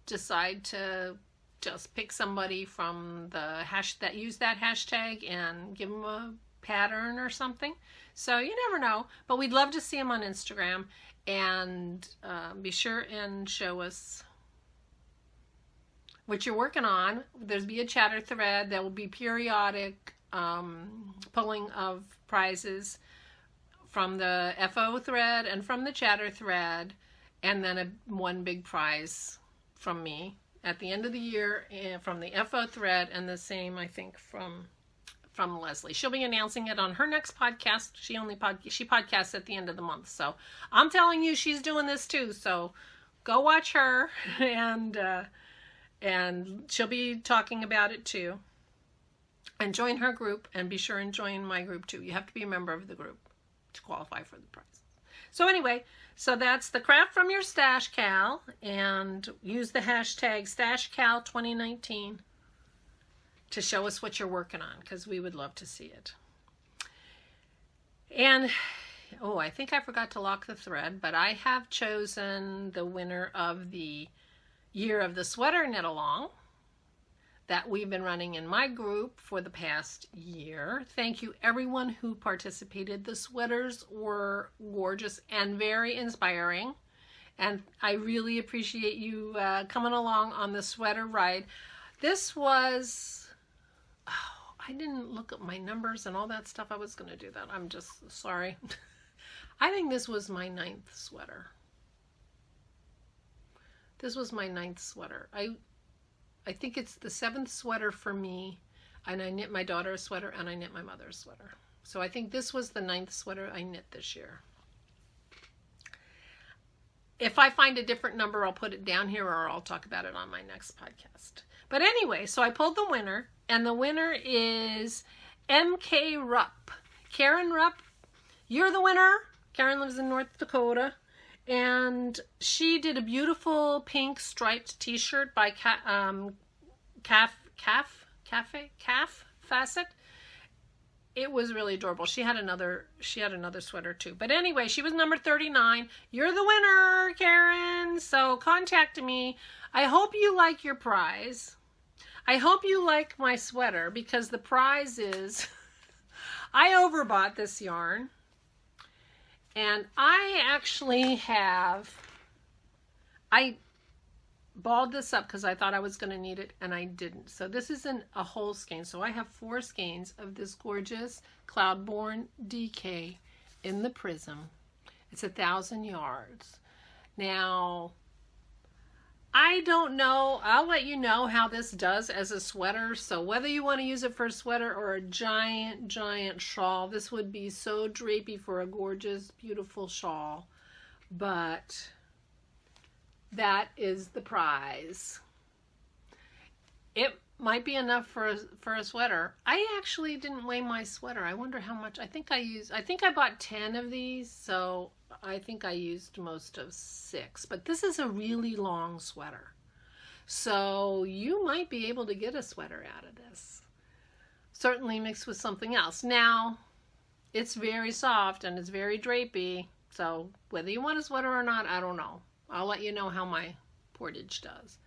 [SPEAKER 1] decide to just pick somebody from the that use that hashtag and give them a pattern or something. So you never know. But we'd love to see them on Instagram. And be sure and show us what you're working on. There'll be a chatter thread. There will be periodic pulling of prizes from the FO thread and from the chatter thread, and then one big prize from me at the end of the year from the FO thread, and the same, I think, from Leslie. She'll be announcing it on her next podcast. She podcasts at the end of the month. So I'm telling you, she's doing this too. So go watch her, and she'll be talking about it too. And join her group, and be sure and join my group too. You have to be a member of the group to qualify for the prize. So anyway, so that's the craft from your Stash Cal, and use the hashtag StashCal2019 to show us what you're working on, because we would love to see it. And, oh, I think I forgot to lock the thread, but I have chosen the winner of the Year of the Sweater Knit Along that we've been running in my group for the past year. Thank you everyone who participated. The sweaters were gorgeous and very inspiring, and I really appreciate you coming along on the sweater ride. This was, oh, I didn't look at my numbers and all that stuff. I was going to do that. I'm just sorry. I think this was my 9th sweater. This was my 9th sweater. I think it's the 7th sweater for me, and I knit my daughter a sweater, and I knit my mother a sweater. So I think this was the 9th sweater I knit this year. If I find a different number, I'll put it down here, or I'll talk about it on my next podcast. But anyway, so I pulled the winner, and the winner is MK Rupp. Karen Rupp, you're the winner. Karen lives in North Dakota. And she did a beautiful pink striped t-shirt by Calf Facet. It was really adorable. She had another sweater too. But anyway, she was number 39. You're the winner, Karen. So contact me. I hope you like your prize. I hope you like my sweater, because the prize is I overbought this yarn. And I actually I balled this up because I thought I was going to need it, and I didn't. So this isn't a whole skein. So I have 4 skeins of this gorgeous Cloudborne DK in the Prism. It's 1,000 yards. Now, I don't know. I'll let you know how this does as a sweater. So whether you want to use it for a sweater or a giant, giant shawl, this would be so drapey for a gorgeous, beautiful shawl. But that is the prize. It might be enough for a sweater. I actually didn't weigh my sweater. I wonder how much. I think I bought 10 of these, so I think I used most of 6. But this is a really long sweater, so you might be able to get a sweater out of this. Certainly mixed with something else. Now, it's very soft and it's very drapey, so whether you want a sweater or not, I don't know. I'll let you know how my Portage does.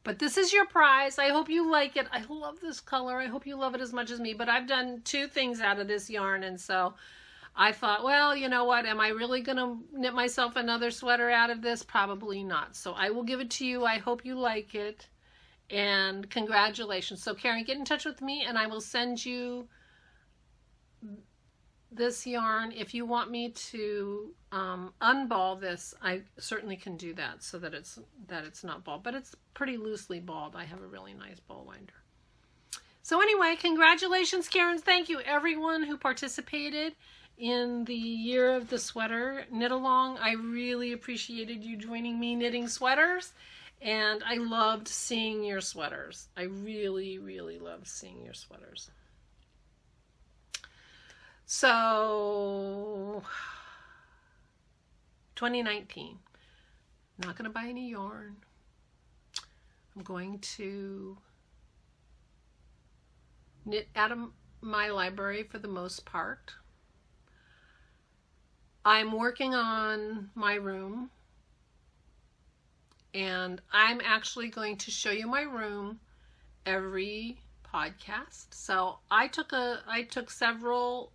[SPEAKER 1] But this is your prize. I hope you like it. I love this color. I hope you love it as much as me. But I've done 2 things out of this yarn, and so I thought, well, you know what? Am I really going to knit myself another sweater out of this? Probably not. So I will give it to you. I hope you like it. And congratulations. So Karen, get in touch with me, and I will send you this yarn, if you want me to unball this, I certainly can do that so that it's not balled, but it's pretty loosely balled. I have a really nice ball winder. So anyway, congratulations, Karen. Thank you everyone who participated in the Year of the Sweater knit along. I really appreciated you joining me knitting sweaters, and I loved seeing your sweaters. I really, really loved seeing your sweaters. So 2019, I'm not going to buy any yarn. I'm going to knit out of my library for the most part. I'm working on my room, and I'm actually going to show you my room every podcast. So I took several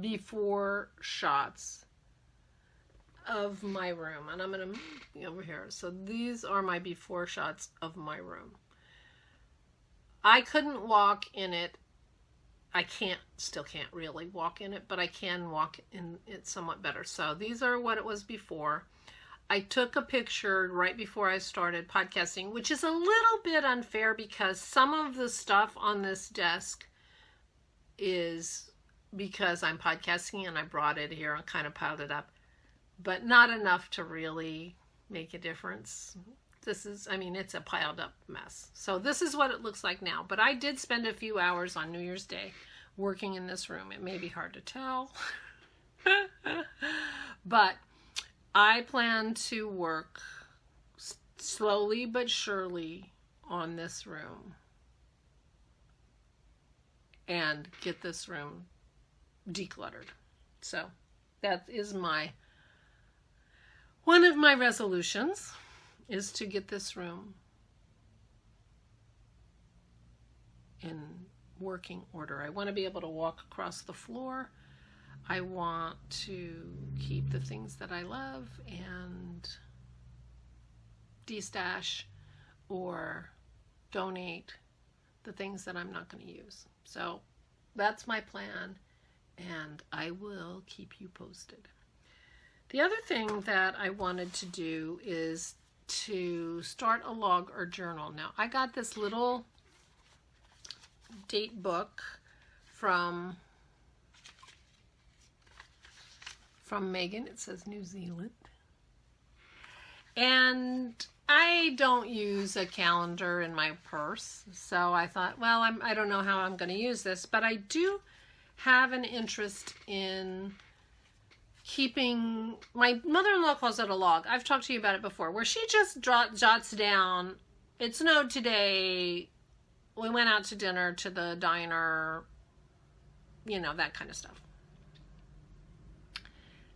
[SPEAKER 1] before shots of my room, and I'm going to be over here. So these are my before shots of my room. I couldn't walk in it. I still can't really walk in it, but I can walk in it somewhat better. So these are what it was before. I took a picture right before I started podcasting, which is a little bit unfair because some of the stuff on this desk is because I'm podcasting and I brought it here and kind of piled it up, but not enough to really make a difference. This is, it's a piled up mess. So this is what it looks like now. But I did spend a few hours on New Year's Day working in this room. It may be hard to tell. But I plan to work slowly but surely on this room and get this room decluttered. So that is one of my resolutions, is to get this room in working order. I want to be able to walk across the floor. I want to keep the things that I love and destash or donate the things that I'm not going to use. So that's my plan, and I will keep you posted. The other thing that I wanted to do is to start a log or journal. Now, I got this little date book from Megan. It says New Zealand. And I don't use a calendar in my purse, so I thought, well, I don't know how I'm going to use this, but I do have an interest in keeping, my mother-in-law calls it a log. I've talked to you about it before, where she just jots down, it snowed today, we went out to dinner to the diner, that kind of stuff.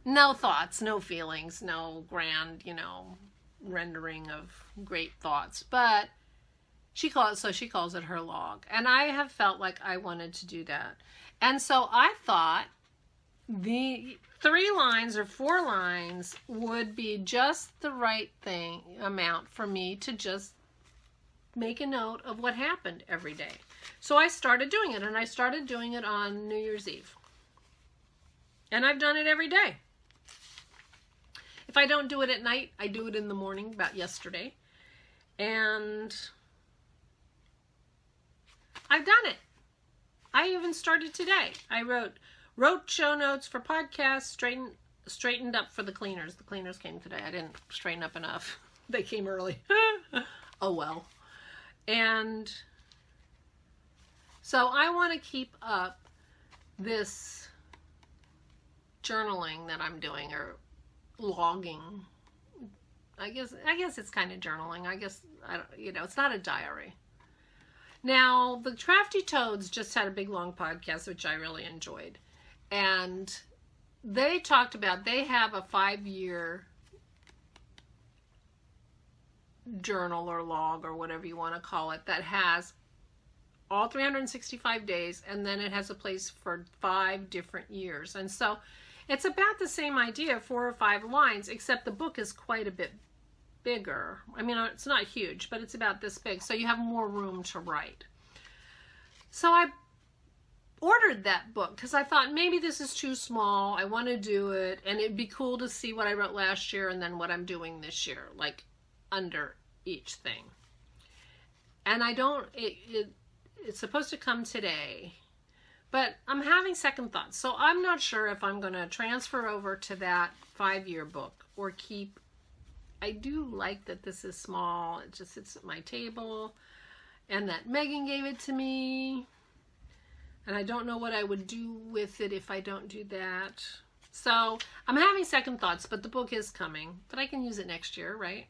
[SPEAKER 1] No thoughts, no feelings, no grand, rendering of great thoughts, but she calls it her log. And I have felt like I wanted to do that. And so I thought the 3 lines or 4 lines would be just the right amount for me to just make a note of what happened every day. So I started doing it, and I started doing it on New Year's Eve. And I've done it every day. If I don't do it at night, I do it in the morning, about yesterday. And I've done it. I even started today. I wrote show notes for podcasts, straightened up for the cleaners. The cleaners came today. I didn't straighten up enough. They came early. Oh well. And so I want to keep up this journaling that I'm doing, or logging. I guess it's kind of journaling. It's not a diary. Now, the Crafty Toads just had a big long podcast, which I really enjoyed. And they talked about, they have a 5-year journal or log or whatever you want to call it that has all 365 days, and then it has a place for 5 different years. And so it's about the same idea, 4 or 5 lines, except the book is quite a bit bigger. It's not huge, but it's about this big, so you have more room to write. So ordered that book because I thought maybe this is too small. I want to do it, and it'd be cool to see what I wrote last year and then what I'm doing this year, like under each thing. And I don't, it's supposed to come today, but I'm having second thoughts. So I'm not sure if I'm going to transfer over to that 5-year book or keep. I do like that this is small. It just sits at my table, and that Megan gave it to me. And I don't know what I would do with it if I don't do that. So I'm having second thoughts, but the book is coming. But I can use it next year, right?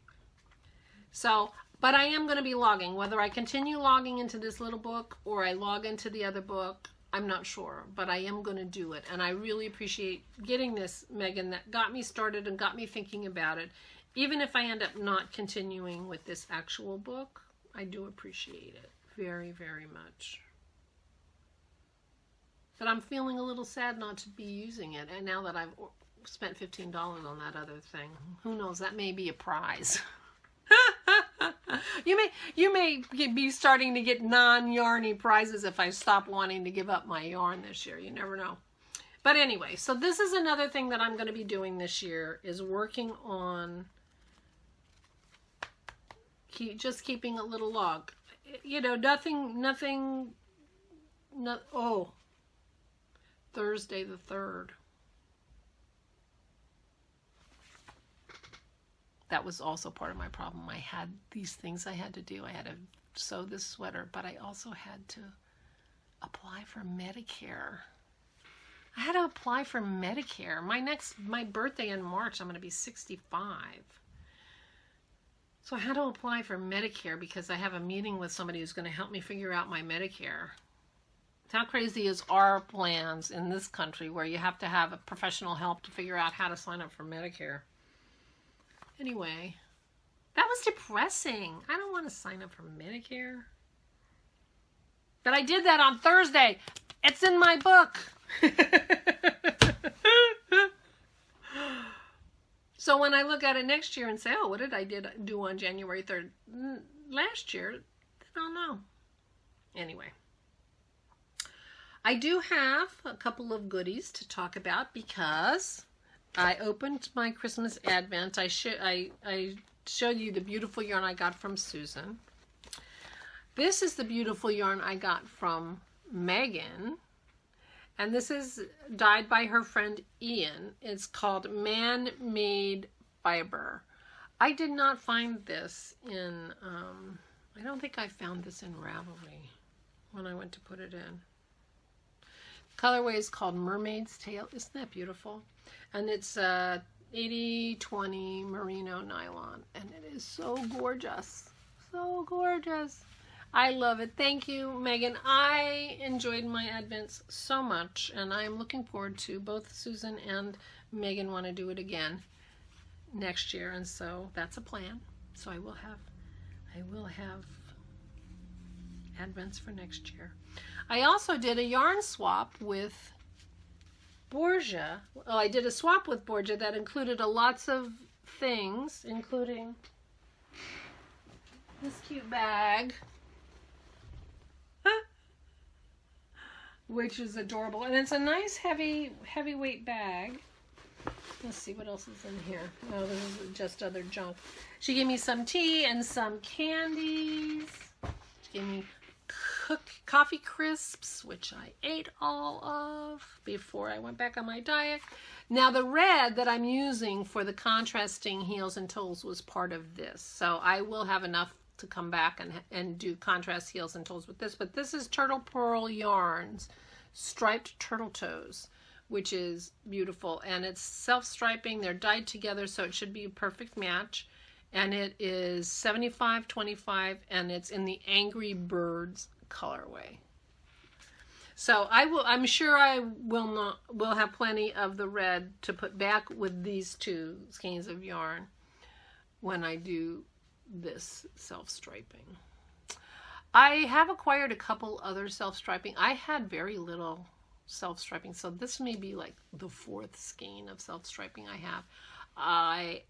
[SPEAKER 1] So, but I am going to be logging. Whether I continue logging into this little book or I log into the other book, I'm not sure. But I am going to do it. And I really appreciate getting this, Megan. That got me started and got me thinking about it. Even if I end up not continuing with this actual book, I do appreciate it very, very much. But I'm feeling a little sad not to be using it. And now that I've spent $15 on that other thing, who knows, that may be a prize. You may be starting to get non-yarny prizes if I stop wanting to give up my yarn this year. You never know. But anyway, so this is another thing that I'm going to be doing this year, is working on just keeping a little log. You know, Thursday the 3rd. That was also part of my problem. I had these things I had to do. I had to sew this sweater, but I also had to apply for Medicare. I had to apply for Medicare. My birthday in March, I'm going to be 65. So I had to apply for Medicare because I have a meeting with somebody who's going to help me figure out my Medicare. How crazy is our plans in this country where you have to have a professional help to figure out how to sign up for Medicare? Anyway, that was depressing. I don't want to sign up for Medicare. But I did that on Thursday. It's in my book. So when I look at it next year and say, oh, what did I do on January 3rd last year? I don't know. Anyway. I do have a couple of goodies to talk about because I opened my Christmas Advent. I showed you the beautiful yarn I got from Susan. This is the beautiful yarn I got from Megan. And this is dyed by her friend Ian. It's called Man-Made Fiber. I did not find this in, I don't think I found this in Ravelry when I went to put it in. Colorway is called Mermaid's Tail. Isn't that beautiful? And it's 80/20 merino nylon. And it is so gorgeous. So gorgeous. I love it. Thank you, Megan. I enjoyed my Advents so much, and I'm looking forward to both Susan and Megan want to do it again next year, and so that's a plan. So I will have Advents for next year. I also did a yarn swap with Portage. Oh, I did a swap with Portage that included lots of things, including this cute bag, which is adorable, and it's a nice heavyweight bag. Let's see what else is in here. Oh, this is just other junk. She gave me some tea and some candies. She gave me coffee crisps, which I ate all of before I went back on my diet. Now the red that I'm using for the contrasting heels and toes was part of this, so I will have enough to come back and do contrast heels and toes with this. But this is Turtle Pearl Yarns striped turtle toes, which is beautiful, and it's self-striping. They're dyed together, so it should be a perfect match. And it is 75/25, and it's in the Angry Birds colorway. So I'm sure I will have plenty of the red to put back with these two skeins of yarn when I do this self-striping. I have acquired a couple other self-striping. I had very little self-striping, so this may be like the 4th skein of self-striping I have. I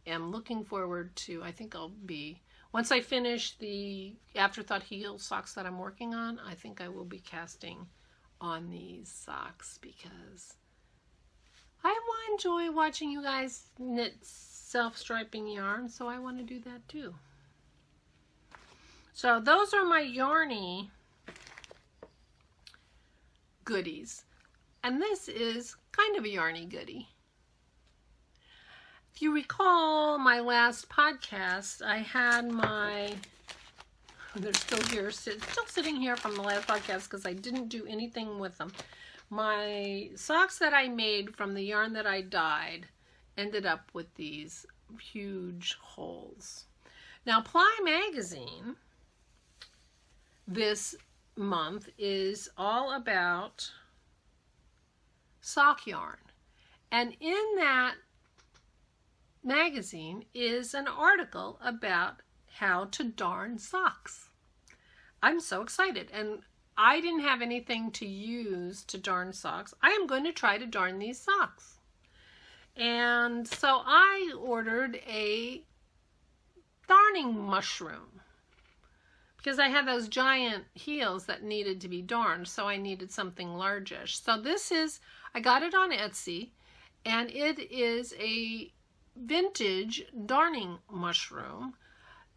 [SPEAKER 1] am looking forward to, I think I'll be, once I finish the Afterthought heel socks that I'm working on, I think I will be casting on these socks because I enjoy watching you guys knit self-striping yarn, so I want to do that too. So those are my yarny goodies. And this is kind of a yarny goodie. If you recall my last podcast, I had my, they're still here, still sitting here from the last podcast because I didn't do anything with them. My socks that I made from the yarn that I dyed ended up with these huge holes. Now, Ply Magazine this month is all about sock yarn. And in that magazine is an article about how to darn socks. I'm so excited. And I didn't have anything to use to darn socks. I am going to try to darn these socks. And so I ordered a darning mushroom because I had those giant heels that needed to be darned, so I needed something largish. So this is, I got it on Etsy, and it is a vintage darning mushroom.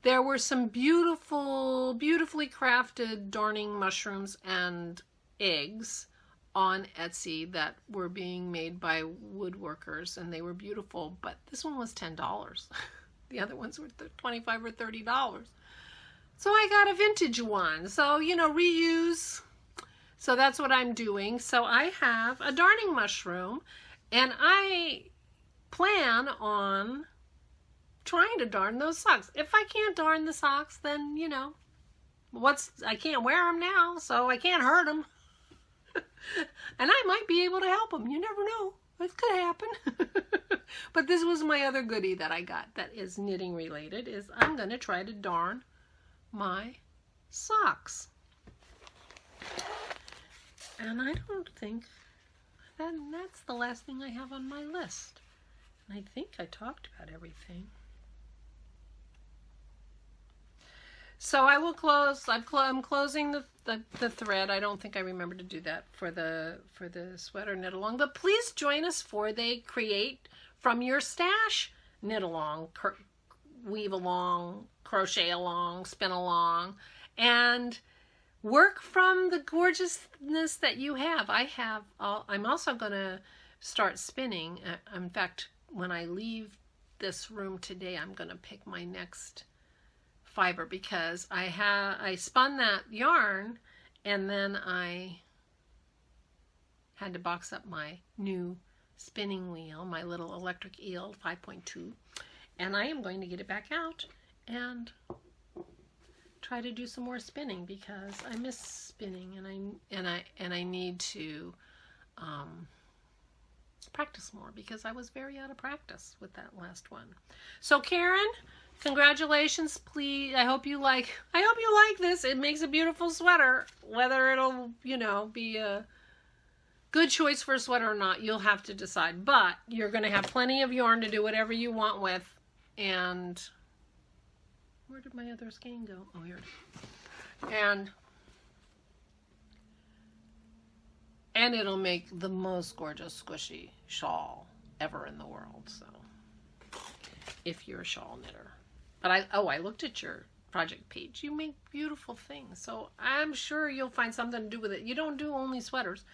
[SPEAKER 1] There were some beautifully crafted darning mushrooms and eggs on Etsy that were being made by woodworkers, and they were beautiful, but this one was $10. The other ones were $25 or $30. So I got a vintage one. So, you know, reuse. So that's what I'm doing. So I have a darning mushroom, and I plan on trying to darn those socks. If I can't darn the socks, then, you know, I can't wear them now, so I can't hurt them. And I might be able to help them. You never know. It could happen. But this was my other goodie that I got that is knitting related, is I'm going to try to darn my socks. And I don't think that's the last thing I have on my list. And I think I talked about everything. So I will close. I'm closing the thread. I don't think I remember to do that for the sweater knit along. But please join us for the Create from Your Stash knit along, weave along, crochet along, spin along, and work from the gorgeousness that you have. I'm also going to start spinning. In fact, when I leave this room today, I'm going to pick my next fiber because I spun that yarn, and then I had to box up my new spinning wheel, my little electric eel 5.2, and I am going to get it back out and try to do some more spinning because I miss spinning, and I need to practice more because I was very out of practice with that last one. So Karen, congratulations. Please, I hope you like this. It makes a beautiful sweater. Whether it'll, you know, be a good choice for a sweater or not, you'll have to decide. But you're going to have plenty of yarn to do whatever you want with. And where did my other skein go? Oh, here it is. And it'll make the most gorgeous squishy shawl ever in the world. So if you're a shawl knitter. But I looked at your project page. You make beautiful things. So I'm sure you'll find something to do with it. You don't do only sweaters.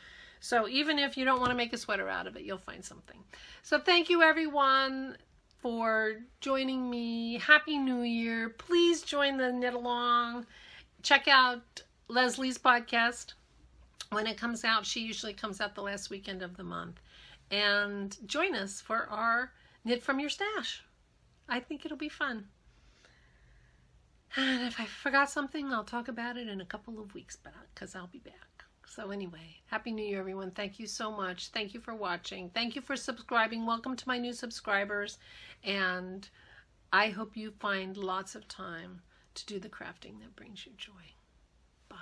[SPEAKER 1] So even if you don't want to make a sweater out of it, you'll find something. So thank you everyone for joining me. Happy New Year. Please join the knit along. Check out Leslie's podcast when it comes out. She usually comes out the last weekend of the month. And join us for our Knit from Your Stash. I think it'll be fun. And if I forgot something, I'll talk about it in a couple of weeks, because I'll be back. So anyway, Happy New Year, everyone. Thank you so much. Thank you for watching. Thank you for subscribing. Welcome to my new subscribers. And I hope you find lots of time to do the crafting that brings you joy. Bye.